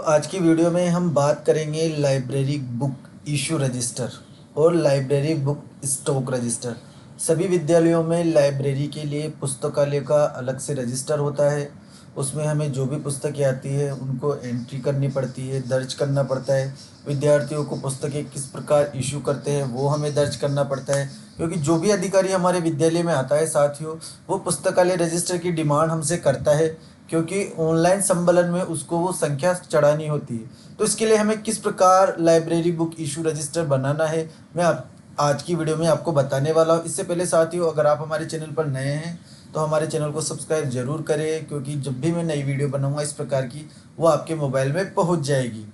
आज की वीडियो में हम बात करेंगे लाइब्रेरी बुक इशू रजिस्टर और लाइब्रेरी बुक स्टॉक रजिस्टर। सभी विद्यालयों में लाइब्रेरी के लिए पुस्तकालय का अलग से रजिस्टर होता है। उसमें हमें जो भी पुस्तकें आती है उनको एंट्री करनी पड़ती है, दर्ज करना पड़ता है। विद्यार्थियों को पुस्तकें किस प्रकार इशू करते हैं वो हमें दर्ज करना पड़ता है, क्योंकि जो भी अधिकारी हमारे विद्यालय में आता है साथियों, वो पुस्तकालय रजिस्टर की डिमांड हमसे करता है, क्योंकि ऑनलाइन संबलन में उसको वो संख्या चढ़ानी होती है। तो इसके लिए हमें किस प्रकार लाइब्रेरी बुक इशू रजिस्टर बनाना है, मैं आप आज की वीडियो में आपको बताने वाला हूँ। इससे पहले साथियों, अगर आप हमारे चैनल पर नए हैं तो हमारे चैनल को सब्सक्राइब जरूर करें, क्योंकि जब भी मैं नई वीडियो बनाऊंगा इस प्रकार की, वो आपके मोबाइल में पहुंच जाएगी।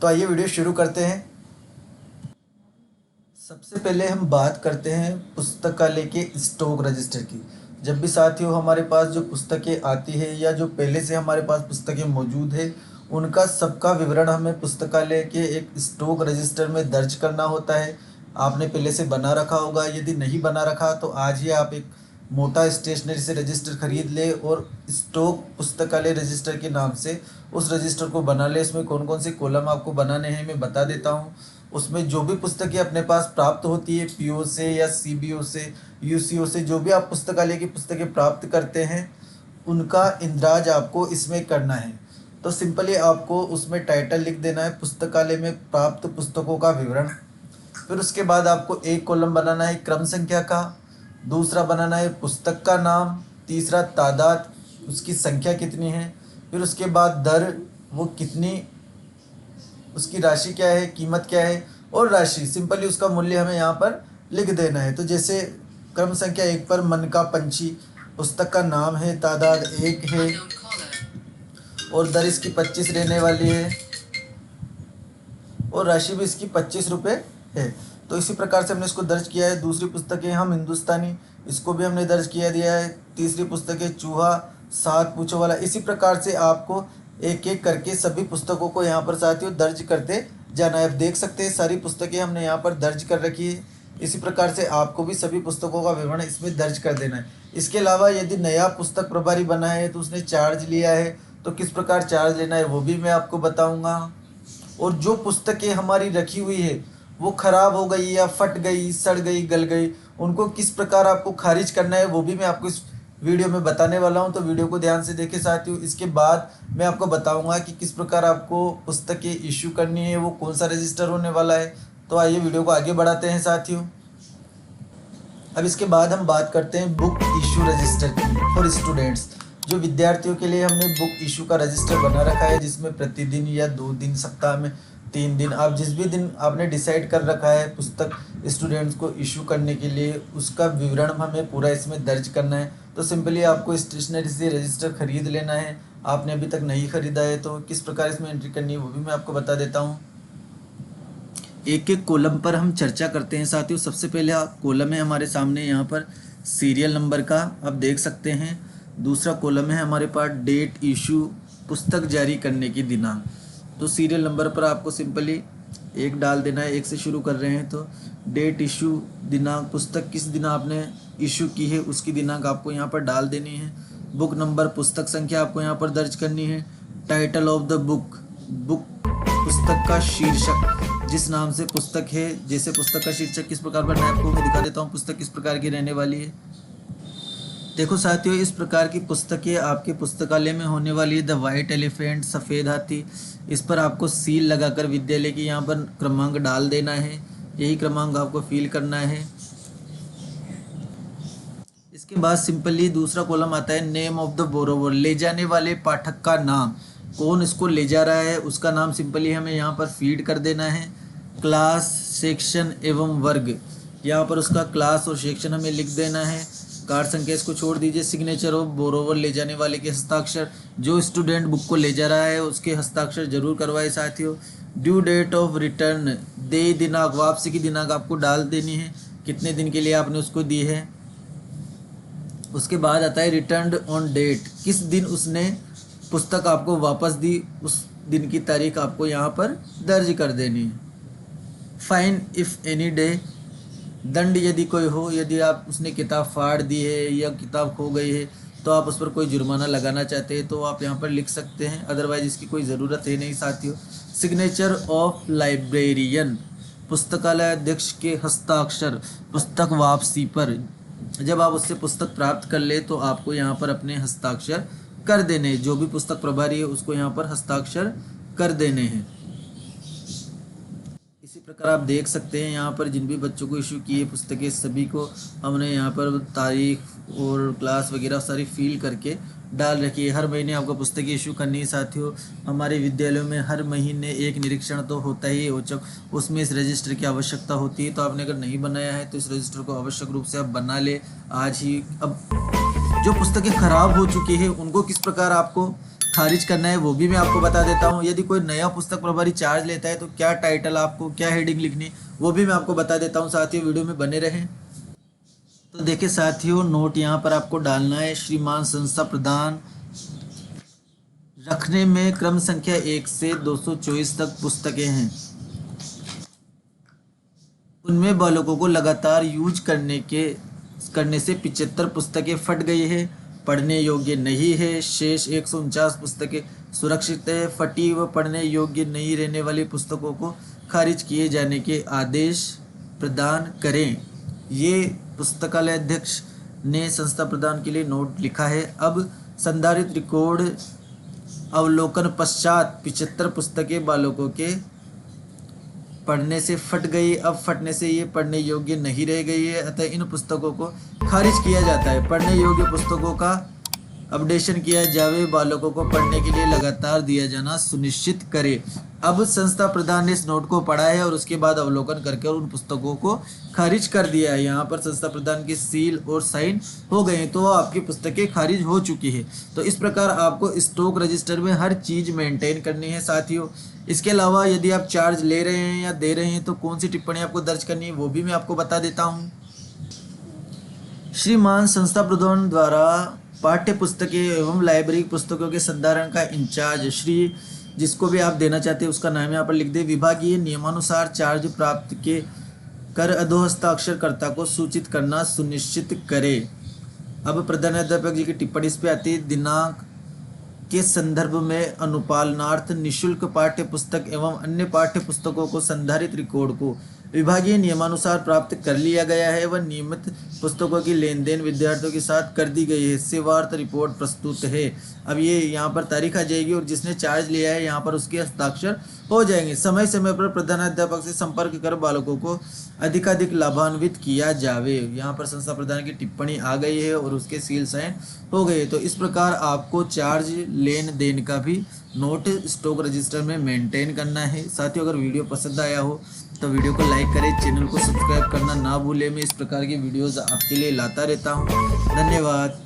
तो आइए वीडियो शुरू करते हैं। सबसे पहले हम बात करते हैं पुस्तकालय के स्टॉक रजिस्टर की। जब भी साथियों हमारे पास जो पुस्तकें आती है या जो पहले से हमारे पास पुस्तकें मौजूद है, उनका सबका विवरण हमें पुस्तकालय के एक स्टॉक रजिस्टर में दर्ज करना होता है। आपने पहले से बना रखा होगा, यदि नहीं बना रखा तो आज ही आप एक मोटा स्टेशनरी से रजिस्टर खरीद ले और स्टॉक पुस्तकालय रजिस्टर के नाम से उस रजिस्टर को बना ले। इसमें कौन कौन से कॉलम आपको बनाने हैं मैं बता देता हूँ। उसमें जो भी पुस्तकें अपने पास प्राप्त होती है पीओ से या सीबीओ से, यूसीओ से, जो भी आप पुस्तकालय की पुस्तकें प्राप्त करते हैं उनका इंद्राज आपको इसमें करना है। तो सिंपली आपको उसमें टाइटल लिख देना है, पुस्तकालय में प्राप्त पुस्तकों का विवरण। फिर उसके बाद आपको एक कॉलम बनाना है क्रम संख्या का, दूसरा बनाना है पुस्तक का नाम, तीसरा तादाद, उसकी संख्या कितनी है, फिर उसके बाद दर, वो कितनी, उसकी राशि क्या है, कीमत क्या है, और राशि सिंपली उसका मूल्य हमें यहाँ पर लिख देना है। तो जैसे क्रम संख्या 1 पर मन का पंछी, पुस्तक का नाम है, तादाद 1 है और दर इसकी 25 रहने वाली है और राशि भी इसकी 25 रुपये है। तो इसी प्रकार से हमने इसको दर्ज किया है। दूसरी पुस्तक है हम हिंदुस्तानी, इसको भी हमने दर्ज किया दिया है। तीसरी पुस्तक है चूहा, सात पूछो वाला। इसी प्रकार से आपको एक एक करके सभी पुस्तकों को यहाँ पर साथियों दर्ज करते जाना है। आप देख सकते हैं सारी पुस्तकें हमने यहाँ पर दर्ज कर रखी है। इसी प्रकार से आपको भी सभी पुस्तकों का विवरण इसमें दर्ज कर देना है। इसके अलावा यदि नया पुस्तक प्रभारी बना है तो उसने चार्ज लिया है, तो किस प्रकार चार्ज लेना है वो भी मैं आपको बताऊँगा। और जो पुस्तकें हमारी रखी हुई है वो खराब हो गई या फट गई, सड़ गई, गल गई, उनको किस प्रकार आपको खारिज करना है वो भी मैं आपको इस वीडियो में बताने वाला हूं। तो वीडियो को ध्यान से देखें साथियों। इसके बाद मैं आपको बताऊंगा कि किस प्रकार आपको पुस्तकें इश्यू करनी है, वो कौन सा रजिस्टर होने वाला है। तो आइए वीडियो को आगे बढ़ाते हैं साथियों। अब इसके बाद हम बात करते हैं बुक इशू रजिस्टर की फॉर स्टूडेंट्स। जो विद्यार्थियों के लिए हमने बुक इशू का रजिस्टर बना रखा है, जिसमें प्रतिदिन या 2 दिन, सप्ताह में 3 दिन, आप जिस भी दिन आपने डिसाइड कर रखा है पुस्तक स्टूडेंट्स को इशू करने के लिए, उसका विवरण हमें पूरा इसमें दर्ज करना है। तो सिंपली आपको स्टेशनरी से रजिस्टर खरीद लेना है। आपने अभी तक नहीं खरीदा है तो किस प्रकार इसमें एंट्री करनी है वो भी मैं आपको बता देता हूँ। एक एक कॉलम पर हम चर्चा करते हैं साथियों। सबसे पहले कॉलम है हमारे सामने यहाँ पर सीरियल नंबर का, आप देख सकते हैं। दूसरा कॉलम है हमारे पास डेट इशू, पुस्तक जारी करने की दिनांक। तो सीरियल नंबर पर आपको सिंपली 1 डाल देना है। 1 से शुरू कर रहे हैं तो डेट इशू, दिनांक, पुस्तक किस दिन आपने इशू की है उसकी दिनांक आपको यहाँ पर डाल देनी है। बुक नंबर, पुस्तक संख्या आपको यहाँ पर दर्ज करनी है। Title of the book, book पुस्तक का शीर्षक, जिस नाम से पुस्तक है, जैसे पुस्तक का शीर्षक किस प्रकार बनना है आपको मैं दिखा देता हूँ। पुस्तक किस प्रकार की रहने वाली है, देखो साथियों, इस प्रकार की पुस्तकें आपके पुस्तकालय में होने वाली है। द वाइट एलिफेंट, सफ़ेद हाथी। इस पर आपको सील लगाकर विद्यालय की यहाँ पर क्रमांक डाल देना है। यही क्रमांक आपको फिल करना है। इसके बाद सिंपली दूसरा कॉलम आता है नेम ऑफ द बोरोवर, ले जाने वाले पाठक का नाम, कौन इसको ले जा रहा है उसका नाम सिंपली हमें यहाँ पर फीड कर देना है। क्लास, सेक्शन एवं वर्ग, यहाँ पर उसका क्लास और सेक्शन हमें लिख देना है। कार्ड संख्या इसको छोड़ दीजिए। सिग्नेचर ऑफ बोरोवर, ले जाने वाले के हस्ताक्षर, जो स्टूडेंट बुक को ले जा रहा है उसके हस्ताक्षर जरूर करवाए साथियों। ड्यू डेट ऑफ रिटर्न, दे दिनांक, वापसी की दिनांक आपको डाल देनी है, कितने दिन के लिए आपने उसको दी है। उसके बाद आता है रिटर्न ऑन डेट, किस दिन उसने पुस्तक आपको वापस दी, उस दिन की तारीख आपको यहाँ पर दर्ज कर देनी है। फाइन इफ़ एनी डे, दंड यदि कोई हो, यदि आप उसने किताब फाड़ दी है या किताब खो गई है तो आप उस पर कोई जुर्माना लगाना चाहते हैं तो आप यहाँ पर लिख सकते हैं, अदरवाइज इसकी कोई ज़रूरत है नहीं साथियों। सिग्नेचर ऑफ लाइब्रेरियन, पुस्तकालय अध्यक्ष के हस्ताक्षर पुस्तक वापसी पर। जब आप उससे पुस्तक प्राप्त कर ले तो आपको यहाँ पर अपने हस्ताक्षर कर देने, जो भी पुस्तक प्रभारी है उसको यहाँ पर हस्ताक्षर कर देने हैं। इसी प्रकार आप देख सकते हैं यहाँ पर जिन भी बच्चों को इशू किए पुस्तकें सभी को हमने यहाँ पर तारीख और क्लास वगैरह सारी फिल करके डाल रखी है। हर महीने आपको पुस्तकें इशू करनी है साथियों। हमारे विद्यालयों में हर महीने एक निरीक्षण तो होता ही है औचक, उसमें इस रजिस्टर की आवश्यकता होती है। तो आपने अगर नहीं बनाया है तो इस रजिस्टर को आवश्यक रूप से आप बना ले आज ही। अब जो पुस्तकें खराब हो चुकी है उनको किस प्रकार आपको खारिज करना है वो भी मैं आपको बता देता हूँ। यदि कोई नया पुस्तक प्रभारी चार्ज लेता है तो क्या टाइटल आपको, क्या हेडिंग लिखनी, वो भी मैं आपको बता देता हूँ साथियों। वीडियो में बने रहें। तो देखिए साथियों, नोट यहाँ पर आपको डालना है। श्रीमान संस्था प्रदान रखने में क्रम संख्या 1 से 224 तक पुस्तकें हैं। उनमें बालकों को लगातार यूज करने से 75 पुस्तकें फट गई है, पढ़ने योग्य नहीं है। शेष 149 पुस्तकें सुरक्षित है। फटी व पढ़ने योग्य नहीं रहने वाली पुस्तकों को खारिज किए जाने के आदेश प्रदान करें। ये पुस्तकालय अध्यक्ष ने संस्था प्रदान के लिए नोट लिखा है। अब संधारित रिकॉर्ड अवलोकन पश्चात 75 पुस्तकें बालकों के पढ़ने से फट गई। अब फटने से ये पढ़ने योग्य नहीं रह गई है, अतः इन पुस्तकों को खारिज किया जाता है। पढ़ने योग्य पुस्तकों का अपडेशन किया जावे, बालकों को पढ़ने के लिए लगातार दिया जाना सुनिश्चित करे। अब संस्था प्रधान ने इस नोट को पढ़ा है और उसके बाद अवलोकन करके उन पुस्तकों को खारिज कर दिया है। यहाँ पर संस्था प्रधान की सील और साइन हो गए, तो आपकी पुस्तकें खारिज हो चुकी है। तो इस प्रकार आपको स्टॉक रजिस्टर में हर चीज़ मेंटेन करनी है साथियों। इसके अलावा यदि आप चार्ज ले रहे हैं या दे रहे हैं तो कौन सी टिप्पणी आपको दर्ज करनी है वो भी मैं आपको बता देता हूँ। श्रीमान संस्था प्रधान द्वारा पाठ्य पुस्तकें एवं लाइब्रेरी पुस्तकों के संधारण का इंचार्ज श्री, जिसको भी आप देना चाहते हैं उसका नाम यहाँ पर लिख दे, विभागीय नियमानुसार चार्ज प्राप्त के कर अधोहस्ताक्षरकर्ता को सूचित करना सुनिश्चित करे। अब प्रधानाध्यापक जी की टिप्पणी इस पे आती है। दिनांक के संदर्भ में अनुपालनार्थ निःशुल्क पाठ्य पुस्तक एवं अन्य पाठ्य पुस्तकों को संधारित रिकॉर्ड को विभागीय नियमानुसार प्राप्त कर लिया गया है व नियमित पुस्तकों की लेन देन विद्यार्थियों के साथ कर दी गई है। सेवार्थ रिपोर्ट प्रस्तुत है। अब ये यहाँ पर तारीख आ जाएगी और जिसने चार्ज लिया है यहाँ पर उसके हस्ताक्षर हो जाएंगे। समय समय पर प्रधानाध्यापक से संपर्क कर बालकों को अधिकाधिक लाभान्वित किया जावे। यहाँ पर संस्था प्रधान की टिप्पणी आ गई है और उसके सील साइन हो गए। तो इस प्रकार आपको चार्ज लेन देन का भी नोट स्टॉक रजिस्टर में मेंटेन करना है साथियों। अगर वीडियो पसंद आया हो तो वीडियो को लाइक करें, चैनल को सब्सक्राइब करना ना भूलें। मैं इस प्रकार की वीडियोस आपके लिए लाता रहता हूँ। धन्यवाद।